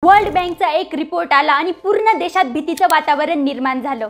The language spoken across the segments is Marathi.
वर्ल्ड बँकचा एक रिपोर्ट आला आणि पूर्ण देशात भीतीचं वातावरण निर्माण झालं।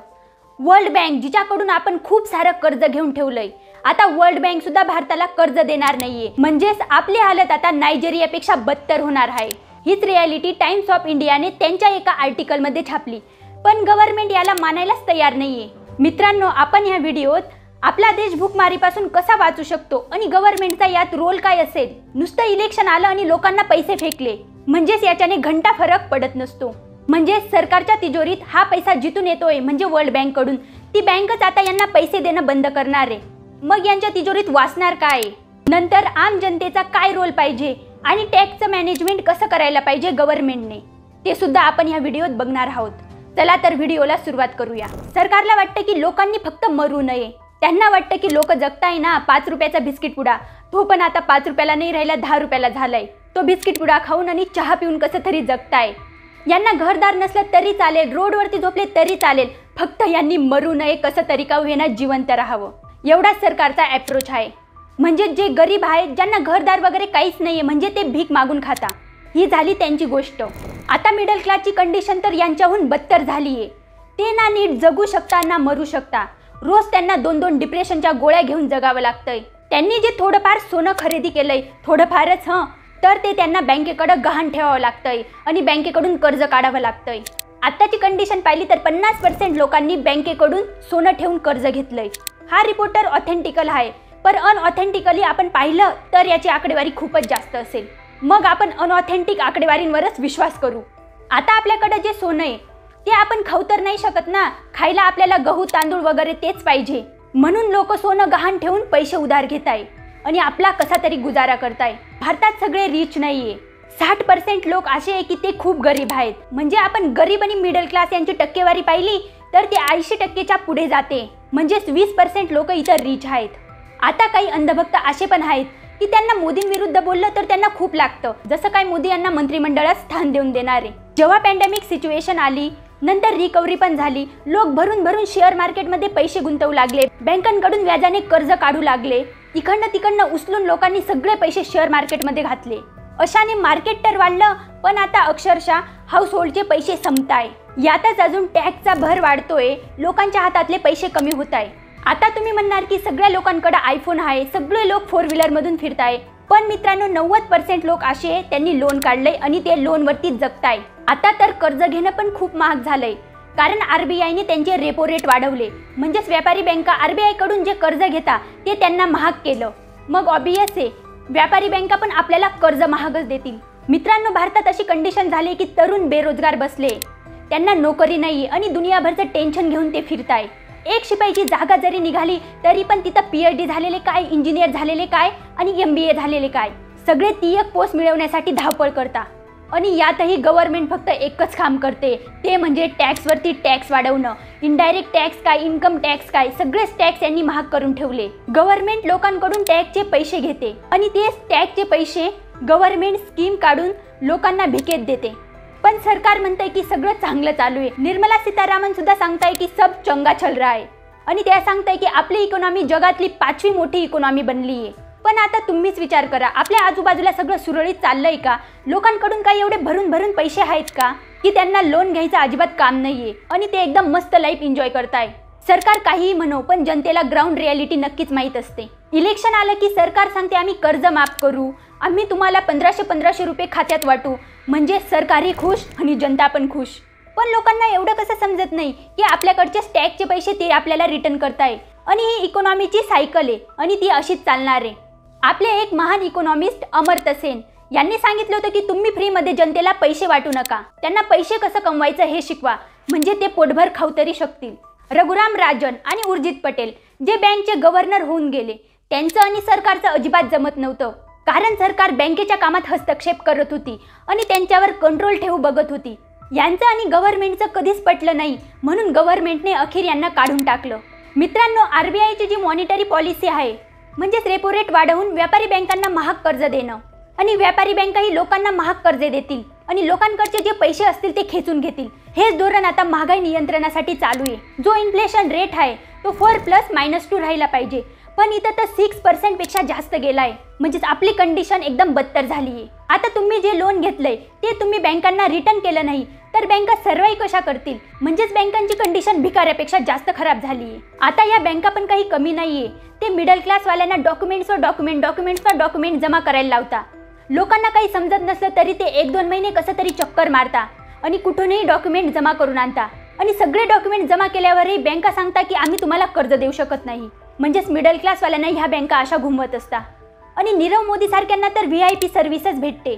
वर्ल्ड बँक जिच्याकडून आपण खूप सारं कर्ज घेऊन ठेवलंय, आता वर्ल्ड बँक सुद्धा भारताला कर्ज देणार नाहीये। म्हणजेच आपली हालत आता नायजेरियापेक्षा बदतर होणार आहे। हीच रियालिटी टाइम्स ऑफ इंडियाने त्यांच्या एका आर्टिकल मध्ये छापली, पण गव्हर्नमेंट याला मानायलाच तयार नाहीये। मित्रांनो, आपण या व्हिडिओत आपला देश भूकमारीपासून कसा वाचू शकतो आणि गव्हर्नमेंटचा यात रोल काय असेल। नुसतं इलेक्शन आलं आणि लोकांना पैसे फेकले म्हणजेच याच्याने घंटा फरक पडत नसतो। म्हणजे सरकारच्या तिजोरीत हा पैसा जिथून येतोय म्हणजे वर्ल्ड बँक कडून, ती बँकच आता यांना पैसे देणं बंद करणार आहे। मग यांच्या तिजोरीत वाचणार काय, नंतर आम जनतेचा काय रोल पाहिजे आणि टॅक्सचं मॅनेजमेंट कसं करायला पाहिजे गव्हर्नमेंटने, ते सुद्धा आपण या व्हिडिओत बघणार आहोत। चला तर व्हिडिओला सुरुवात करूया। सरकारला वाटतं की लोकांनी फक्त मरू नये, त्यांना वाटतं की लोक जगताय ना 5 रुपयाचा बिस्किट पुडा, तो पण आता 5 रुपयाला नाही राहिला 10 रुपयाला झालाय। तो बिस्किट पुडा खाऊन आणि चहा पिऊन कसं तरी जगताय। यांना घरदार नसलं तरी चालेल, रोडवरती झोपले तरी चालेल, फक्त यांनी मरू नये, कसं तरी का होईना जिवंत राहावं, एवढाच सरकारचा अप्रोच आहे। म्हणजे जे गरीब आहेत, ज्यांना घरदार वगैरे काहीच नाहीये, म्हणजे ते भीक मागून खाता, ही झाली त्यांची गोष्ट। आता मिडल क्लासची कंडिशन तर यांच्याहून बदतर झालीये। ते ना नीट जगू शकता ना मरू शकता, रोज त्यांना 2-2 डिप्रेशनच्या गोळ्या घेऊन जगावं लागतंय। त्यांनी जे थोडंफार सोनं खरेदी केलंय, थोडंफारच तर ते त्यांना बँकेकडे गहाण ठेवावं लागतंय आणि बँकेकडून कर्ज काढावं लागतंय। आत्ताची कंडिशन पाहिली तर 50% लोकांनी बँकेकडून सोनं ठेवून कर्ज घेतलंय। हा रिपोर्ट तर ऑथेंटिकल आहे, पण अनऑथेंटिकली आपण पाहिलं तर याची आकडेवारी खूपच जास्त असेल। मग आपण अनऑथेंटिक आकडेवारींवरच विश्वास करू। आता आपल्याकडे जे सोनं आहे ते आपण खाऊ तर नाही शकत ना, खायला आपल्याला गहू तांदूळ वगैरे तेच पाहिजे, म्हणून लोक सोनं गहाण ठेवून पैसे उधार घेताय आणि आपला कसा तरी गुजारा करताय। भारतात सगळे रिच नाहीये, 60% लोक असे आहे की ते खूप गरीब आहेत। म्हणजे आपण गरीब आणि मिडल क्लास यांची टक्केवारी पाहिली तर ते 80%च्या पुढे जाते, म्हणजेच 20% लोक इतर रिच आहेत। आता काही अंधभक्त असे पण आहेत की त्यांना मोदींविरुद्ध बोललं तर त्यांना खूप लागतं, जसं काय मोदी यांना मंत्रिमंडळात स्थान देऊन देणार आहे। जेव्हा पॅन्डेमिक सिच्युएशन आली, नंतर रिकव्हरी पण झाली, लोक भरून भरून शेअर मार्केटमध्ये पैसे गुंतवू लागले, बँकांकडून व्याजाने कर्ज काढू लागले, इकडनं तिकडनं उचलून लोकांनी सगळे पैसे शेअर मार्केटमध्ये घातले। अशाने मार्केट तर वाढलं, पण आता अक्षरशः हाऊस होल्डचे पैसे संपताय। यातच अजून टॅक्सचा भर वाढतोय, लोकांच्या हातातले पैसे कमी होत आहे। आता तुम्ही म्हणणार की सगळ्या लोकांकडे आयफोन आहे, सगळे लोक 4 व्हीलर मधून फिरताय, पण मित्रांनो 90% लोक असे आहे त्यांनी लोन काढलंय आणि ते लोनवरती जगताय। आता तर कर्ज घेणं पण खूप महाग झालंय, कारण आरबीआयने त्यांचे रेपो रेट वाढवले, म्हणजेच व्यापारी बँका आरबीआय कडून जे कर्ज घेता ते त्यांना महाग केलं। मग ऑब्वियस आहे व्यापारी बँका पण आपल्याला कर्ज महागच देतील। मित्रांनो, भारतात अशी कंडिशन झाली की तरुण बेरोजगार बसले, त्यांना नोकरी नाही आणि दुनियाभरचं टेन्शन घेऊन ते फिरताय। एक शिपाईची जागा जरी निघाली तरी पण तिथं PhD झालेले काय, इंजिनियर झालेले काय आणि MBA झालेले काय, सगळे ती एक पोस्ट मिळवण्यासाठी धावपळ करता। आणि यातही गव्हर्नमेंट फक्त एकच काम करते, ते म्हणजे टॅक्सवरती टॅक्स वाढवणं। इनडायरेक्ट टॅक्स काय, इन्कम टॅक्स काय, सगळेच टॅक्स यांनी महाग करून ठेवले। गव्हर्नमेंट लोकांकडून टॅक्सचे पैसे घेते आणि तेच टॅक्सचे पैसे गव्हर्नमेंट स्कीम काढून लोकांना भिकेत देते। पण सरकार म्हणतंय की सगळं चांगलं चालू आहे। निर्मला सीतारामन सुद्धा सांगताय की सब चंगा चल रहा है आणि त्या सांगताय की आपली इकॉनॉमी जगातली 5वी मोठी इकॉनॉमी बनली आहे। पण आता तुम्हीच विचार करा, आपल्या आजूबाजूला सगळं सुरळीत चाललंय का? लोकांकडून काही एवढे भरून भरून पैसे आहेत का की त्यांना लोन घ्यायचं अजिबात काम नाहीये आणि ते एकदम मस्त लाईफ एन्जॉय करताय? सरकार काहीही म्हणो, पण जनतेला ग्राउंड रियालिटी नक्कीच माहीत असते। इलेक्शन आलं की सरकार सांगते आम्ही कर्ज माफ करू, आम्ही तुम्हाला 1500 रुपये खात्यात वाटू, म्हणजे सरकारही खुश आणि जनता पण खुश। पण लोकांना एवढं कसं समजत नाही की आपल्याकडचे टॅक्सचे पैसे ते आपल्याला रिटर्न करताय आणि ही इकॉनॉमीची सायकल आहे आणि ती अशीच चालणार आहे। आपले एक महान इकॉनॉमिस्ट अमर्त्य सेन यांनी सांगितलं होतं की तुम्ही फ्रीमध्ये जनतेला पैसे वाटू नका, त्यांना पैसे कसं कमवायचं हे शिकवा, म्हणजे ते पोटभर खाऊ तरी शकतील। रघुराम राजन आणि उर्जित पटेल जे बँकचे गव्हर्नर होऊन गेले, त्यांचं आणि सरकारचं अजिबात जमत नव्हतं, कारण सरकार बँकेच्या कामात हस्तक्षेप करत होती आणि त्यांच्यावर कंट्रोल ठेवू बघत होती। यांचं आणि गव्हर्नमेंटचं कधीच पटलं नाही, म्हणून गव्हर्नमेंटने अखेर यांना काढून टाकलं। मित्रांनो, आरबीआयची जी मॉनिटरी पॉलिसी आहे, म्हणजेच रेपो रेट वाढवून व्यापारी बँकांना महाग कर्ज देणं आणि व्यापारी बँकाही लोकांना महाग कर्ज देतील आणि लोकांकडचे जे पैसे असतील ते खेचून घेतील, हेच धोरण आता महागाई नियंत्रणासाठी चालू आहे। जो इन्फ्लेशन रेट आहे तो 4+-2 राहिला पाहिजे, पण इथं तर 6% पेक्षा जास्त गेलाय. म्हणजेच आपली कंडिशन एकदम बदतर झाली आहे. आता तुम्ही जे लोन घेतलंय ते तुम्ही बँकांना रिटर्न केलं नाही तर बँका सर्वाईव्ह कशा करतील. म्हणजेच बँकांची कंडिशन भिकाऱ्यापेक्षा जास्त खराब झाली आहे. आता या बँका पण काही कमी नाहीये. ते मिडल क्लास वाल्यांना डॉक्युमेंट्सवर डॉक्युमेंट जमा करायला लावता. लोकांना काही समजत नसलं तरी ते 1-2 महिने कसं तरी चक्कर मारता आणि कुठूनही डॉक्युमेंट जमा करून आणता. आणि सगळे डॉक्युमेंट जमा केल्यावरही बँका सांगता की आम्ही तुम्हाला कर्ज देऊ शकत नाही. म्हणजेच मिडल क्लासवाल्यांना ह्या बँका अशा घुमवत असता. आणि नीरव मोदी सारख्यांना तर VIP सर्व्हिसच भेटते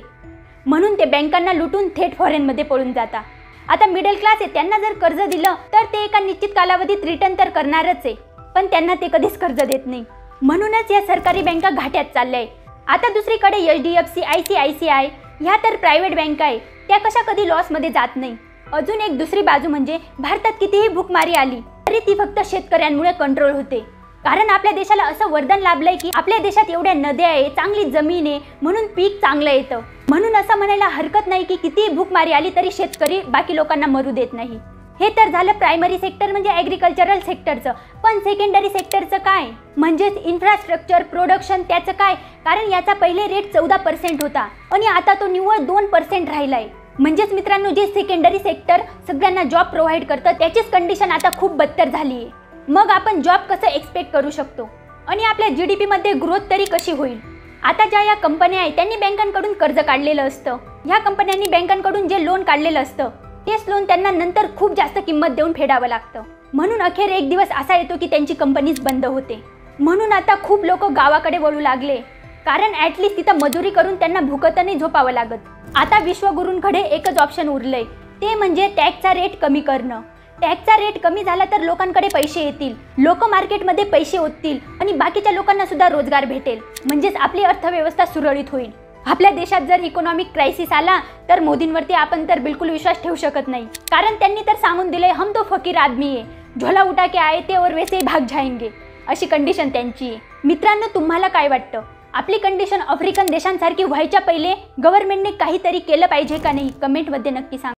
म्हणून ते बँकांना लुटून थेट फॉरेनमध्ये पळून जाता. आता मिडल क्लास आहे त्यांना जर कर्ज दिलं तर ते एका निश्चित कालावधीत रिटर्न तर करणारच आहे, पण त्यांना ते कधीच कर्ज देत नाही. म्हणूनच या सरकारी बँका घाट्यात चालल्या आहे. आता दुसरीकडे HDFC, ICICI ह्या तर प्रायव्हेट बँका आहे, त्या कशा कधी लॉसमध्ये जात नाही. अजून एक दुसरी बाजू म्हणजे भारतात कितीही भूकमारी आली तरी ती फक्त शेतकऱ्यांमुळे कंट्रोल होते. कारण आपल्या देशाला असं वरदान लाभलंय की आपल्या देशात एवढ्या नद्या आहे, चांगली जमीन आहे, म्हणून पीक चांगलं येतं. म्हणून असं म्हणायला हरकत नाही की कितीही भूकमारी आली तरी शेतकरी बाकी लोकांना मरू देत नाही. हे तर झालं प्रायमरी सेक्टर म्हणजे ॲग्रिकल्चरल सेक्टरचं. पण सेकंडरी सेक्टरचं काय म्हणजेच इन्फ्रास्ट्रक्चर प्रोडक्शन त्याचं काय. कारण याचा पहिले रेट 14% होता आणि आता तो निव्वळ 2% राहिलाय. म्हणजेच मित्रांनो जे सेकंडरी सेक्टर सगळ्यांना जॉब प्रोव्हाइड करतं त्याचीच कंडिशन आता खूप बदतर झाली आहे. मग आपण जॉब कसं एक्सपेक्ट करू शकतो आणि आपल्या GDP मध्ये ग्रोथ तरी कशी होईल. आता ज्या या कंपन्या आहेत त्यांनी बँकांकडून कर्ज काढलेलं असतं. ह्या कंपन्यांनी बँकांकडून जे लोन काढलेलं असतं तेच लोन त्यांना नंतर खूप जास्त किंमत देऊन फेडावं लागतं. म्हणून अखेर एक दिवस असा येतो की त्यांची कंपनीच बंद होते. म्हणून आता खूप लोक गावाकडे वळू लागले कारण ॲटलिस्ट तिथं मजुरी करून त्यांना भुकत नाही झोपावं लागत. आता विश्वगुरूंकडे एकच ऑप्शन उरलंय ते म्हणजे टॅक्सचा रेट कमी करणं. टॅक्सचा रेट कमी झाला तर लोकांकडे पैसे येतील, लोक मार्केटमध्ये पैसे ओततील आणि बाकीच्या लोकांना सुद्धा रोजगार भेटेल. म्हणजेच आपली अर्थव्यवस्था सुरळीत होईल. आपल्या देशात जर इकॉनॉमिक क्रायसिस आला तर मोदींवरती आपण तर बिलकुल विश्वास ठेवू शकत नाही. कारण त्यांनी तर सांगून दिले हम तो फकीर आदमी आहे, झोला उठा के आए ते और वैसे भाग जाएंगे. अशी कंडिशन त्यांची आहे. मित्रांनो तुम्हाला काय वाटतं आपली कंडिशन आफ्रिकन देशांसारखी व्हायच्या पहिले गव्हर्नमेंटने काहीतरी केलं पाहिजे का नाही कमेंटमध्ये नक्की सांगा.